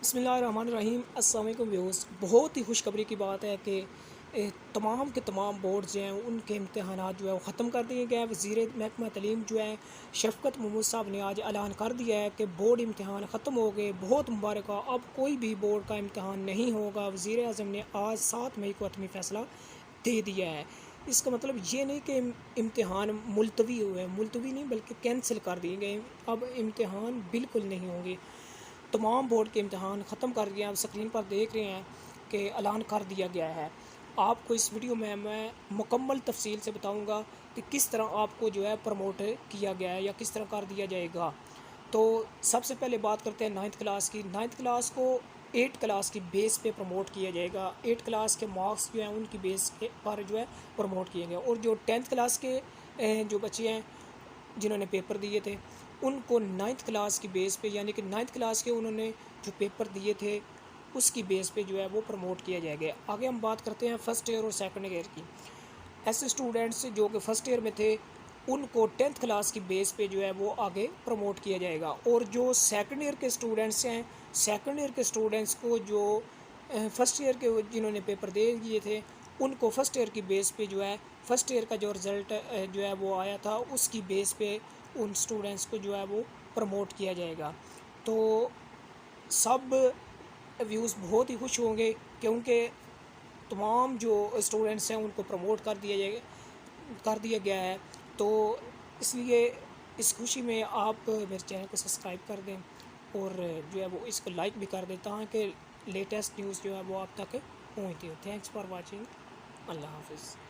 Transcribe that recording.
बिस्मिल्लाहिर्रहमानिर्रहीम। अस्सलाम वालेकुम व्यूअर्स। बहुत ही खुशखबरी की बात है कि तमाम के तमाम बोर्ड जो हैं उनके इम्तहानात जो है वो ख़त्म कर दिए गए हैं। वज़ीर महकमा तालीम जो है शफ़क़त महमूद साहब ने आज ऐलान कर दिया है कि बोर्ड इम्तहान ख़त्म हो गए। बहुत मुबारक हो, अब कोई भी बोर्ड का इम्तहान नहीं होगा। वज़ीर आज़म ने आज 7 मई को हतमी फ़ैसला दे दिया है। इसका मतलब ये नहीं कि इम्तहान मुलतवी हुए, मुलतवी नहीं बल्कि कैंसिल कर दिए गए। अब इम्तहान बिल्कुल नहीं होंगे। तमाम बोर्ड के इम्तहान ख़त्म कर दिए। आप स्क्रीन पर देख रहे हैं कि ऐलान कर दिया गया है। आपको इस वीडियो में मैं मुकम्मल तफसील से बताऊंगा कि किस तरह आपको जो है प्रमोट किया गया है या किस तरह कर दिया जाएगा। तो सबसे पहले बात करते हैं 9th क्लास की। 9th क्लास को 8 क्लास की बेस पे प्रमोट किया जाएगा। 8 क्लास के मार्क्स जो हैं उनकी बेस पर जो है प्रमोट किए गए। और जो 10th क्लास के जो बच्चे हैं जिन्होंने पेपर दिए थे उनको 9th क्लास की बेस पे, यानी कि 9th क्लास के उन्होंने जो पेपर दिए थे उसकी बेस पे जो है वो प्रमोट किया जाएगा। आगे हम बात करते हैं फ़र्स्ट ईयर और सेकंड ईयर की। ऐसे स्टूडेंट्स जो कि फ़र्स्ट ईयर में थे उनको 10th क्लास की बेस पे जो है वो आगे प्रमोट किया जाएगा। और जो सेकंड ईयर के स्टूडेंट्स हैं, सेकंड ईयर के स्टूडेंट्स को जो फ़र्स्ट ईयर के जिन्होंने पेपर दे दिए थे उनको फ़र्स्ट ईयर की बेस पे जो है फ़र्स्ट ईयर का जो रिज़ल्ट जो है वो आया था उसकी बेस पे उन स्टूडेंट्स को जो है वो प्रमोट किया जाएगा। तो सब व्यूज़ बहुत ही खुश होंगे क्योंकि तमाम जो स्टूडेंट्स हैं उनको प्रमोट कर दिया गया है। तो इसलिए इस खुशी में आप मेरे चैनल को सब्सक्राइब कर दें और जो है वो इसको लाइक भी कर दें ताकि लेटेस्ट न्यूज़ जो है वो आप तक पहुँचती हो। Thanks for watching. अल्लाह हाफ़िज़।